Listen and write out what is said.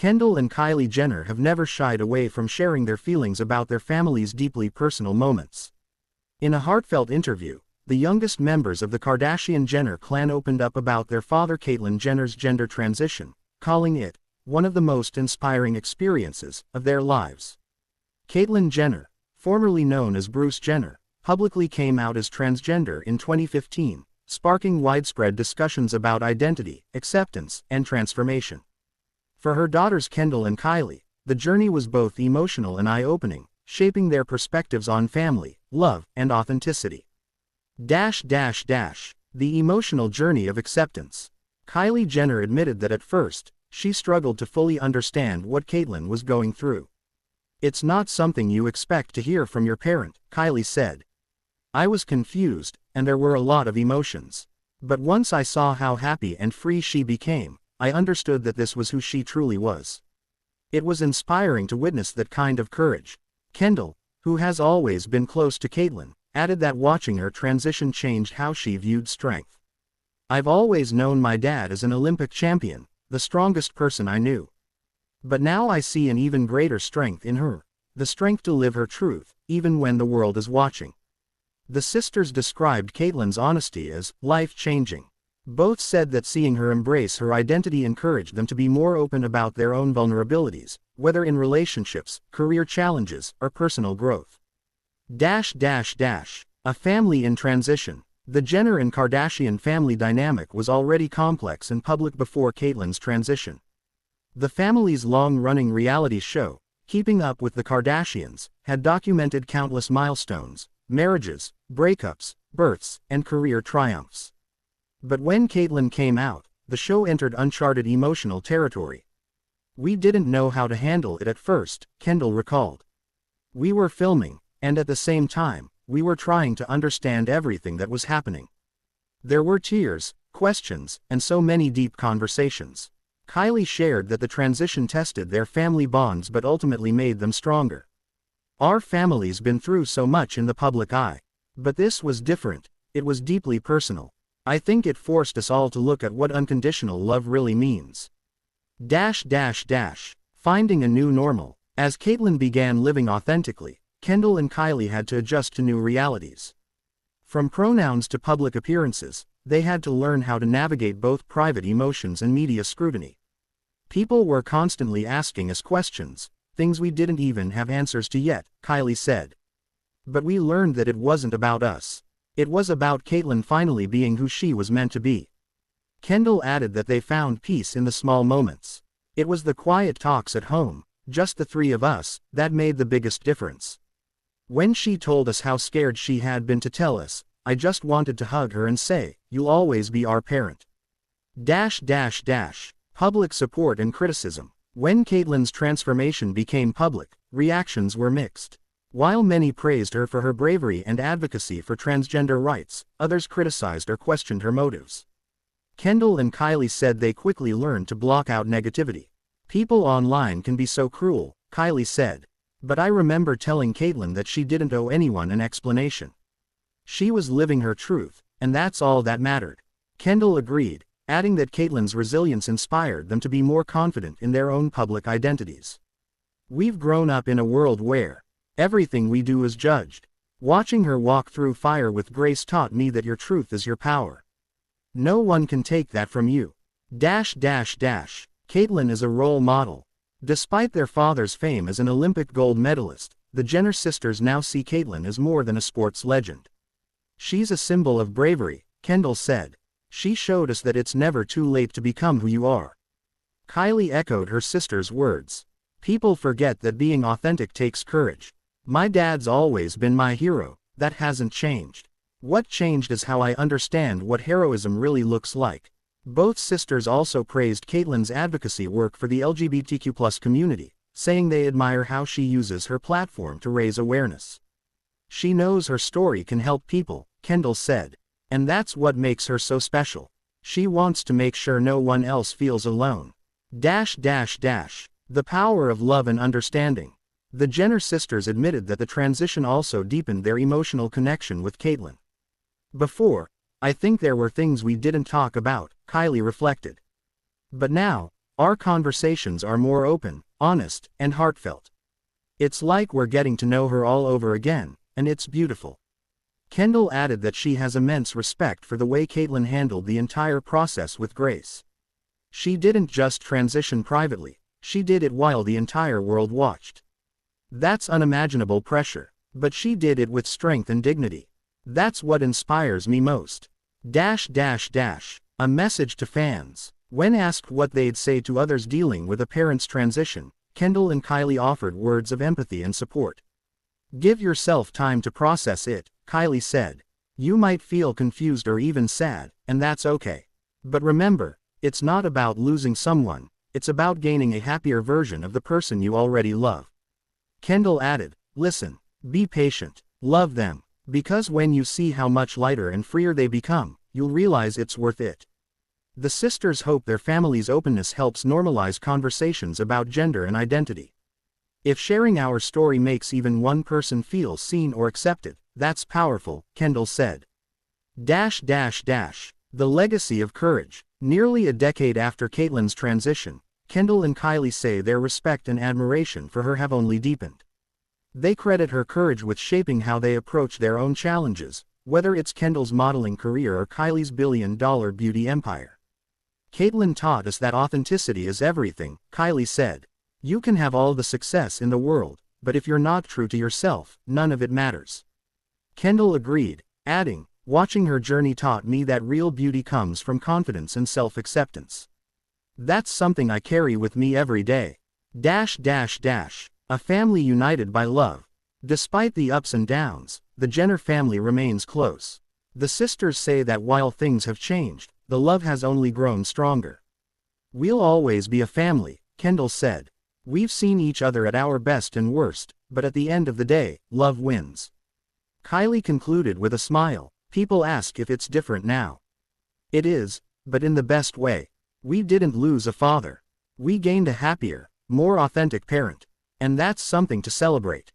Kendall and Kylie Jenner have never shied away from sharing their feelings about their family's deeply personal moments. In a heartfelt interview, the youngest members of the Kardashian-Jenner clan opened up about their father Caitlyn Jenner's gender transition, calling it one of the most inspiring experiences of their lives. Caitlyn Jenner, formerly known as Bruce Jenner, publicly came out as transgender in 2015, sparking widespread discussions about identity, acceptance, and transformation. For her daughters Kendall and Kylie, the journey was both emotional and eye-opening, shaping their perspectives on family, love, and authenticity. The emotional journey of acceptance. Kylie Jenner admitted that at first, she struggled to fully understand what Caitlyn was going through. "It's not something you expect to hear from your parent," Kylie said. "I was confused, and there were a lot of emotions. But once I saw how happy and free she became, I understood that this was who she truly was. It was inspiring to witness that kind of courage." Kendall, who has always been close to Caitlyn, added that watching her transition changed how she viewed strength. "I've always known my dad as an Olympic champion, the strongest person I knew. But now I see an even greater strength in her, the strength to live her truth, even when the world is watching." The sisters described Caitlyn's honesty as life-changing. Both said that seeing her embrace her identity encouraged them to be more open about their own vulnerabilities, whether in relationships, career challenges, or personal growth. A family in transition. The Jenner and Kardashian family dynamic was already complex and public before Caitlyn's transition. The family's long-running reality show, Keeping Up with the Kardashians, had documented countless milestones, marriages, breakups, births, and career triumphs. But when Caitlyn came out, the show entered uncharted emotional territory. "We didn't know how to handle it at first," Kendall recalled. "We were filming, and at the same time, we were trying to understand everything that was happening. There were tears, questions, and so many deep conversations." Kylie shared that the transition tested their family bonds but ultimately made them stronger. "Our family's been through so much in the public eye. But this was different. It was deeply personal. I think it forced us all to look at what unconditional love really means." Finding a new normal. As Caitlyn began living authentically, Kendall and Kylie had to adjust to new realities. From pronouns to public appearances, they had to learn how to navigate both private emotions and media scrutiny. "People were constantly asking us questions, things we didn't even have answers to yet," Kylie said. "But we learned that it wasn't about us. It was about Caitlyn finally being who she was meant to be." Kendall added that they found peace in the small moments. "It was the quiet talks at home, just the three of us, that made the biggest difference. When she told us how scared she had been to tell us, I just wanted to hug her and say, 'You'll always be our parent.'" Public support and criticism. When Caitlyn's transformation became public, reactions were mixed. While many praised her for her bravery and advocacy for transgender rights, others criticized or questioned her motives. Kendall and Kylie said they quickly learned to block out negativity. "People online can be so cruel," Kylie said. "But I remember telling Caitlyn that she didn't owe anyone an explanation. She was living her truth, and that's all that mattered." Kendall agreed, adding that Caitlyn's resilience inspired them to be more confident in their own public identities. "We've grown up in a world where everything we do is judged. Watching her walk through fire with grace taught me that your truth is your power. No one can take that from you." Caitlyn is a role model. Despite their father's fame as an Olympic gold medalist, the Jenner sisters now see Caitlyn as more than a sports legend. "She's a symbol of bravery," Kendall said. "She showed us that it's never too late to become who you are." Kylie echoed her sister's words. "People forget that being authentic takes courage. My dad's always been my hero, that hasn't changed. What changed is how I understand what heroism really looks like." Both sisters also praised Caitlyn's advocacy work for the LGBTQ+ community, saying they admire how she uses her platform to raise awareness. "She knows her story can help people," Kendall said. "And that's what makes her so special. She wants to make sure no one else feels alone." The power of love and understanding. The Jenner sisters admitted that the transition also deepened their emotional connection with Caitlyn. "Before, I think there were things we didn't talk about," Kylie reflected. "But now, Our conversations are more open, honest, and heartfelt. It's like we're getting to know her all over again, and it's beautiful." Kendall added that she has immense respect for the way Caitlyn handled the entire process with grace. She didn't just transition privately, she did it while the entire world watched. "That's unimaginable pressure, but she did it with strength and dignity. That's what inspires me most." A message to fans. When asked what they'd say to others dealing with a parent's transition, Kendall and Kylie offered words of empathy and support. "Give yourself time to process it," Kylie said. "You might feel confused or even sad, and that's okay. But remember, it's not about losing someone, it's about gaining a happier version of the person you already love." Kendall added, "Listen, be patient, love them, because when you see how much lighter and freer they become, you'll realize it's worth it." The sisters hope their family's openness helps normalize conversations about gender and identity. "If sharing our story makes even one person feel seen or accepted, that's powerful," Kendall said. The legacy of courage. Nearly a decade after Caitlyn's transition, Kendall and Kylie say their respect and admiration for her have only deepened. They credit her courage with shaping how they approach their own challenges, whether it's Kendall's modeling career or Kylie's billion-dollar beauty empire. "Caitlyn taught us that authenticity is everything," Kylie said. "You can have all the success in the world, but if you're not true to yourself, none of it matters." Kendall agreed, adding, "Watching her journey taught me that real beauty comes from confidence and self-acceptance. That's something I carry with me every day." A family united by love. Despite the ups and downs, the Jenner family remains close. The sisters say that while things have changed, the love has only grown stronger. "We'll always be a family," Kendall said. "We've seen each other at our best and worst, but at the end of the day, love wins." Kylie concluded with a smile. "People ask if it's different now. It is, but in the best way. We didn't lose a father. We gained a happier, more authentic parent. And that's something to celebrate."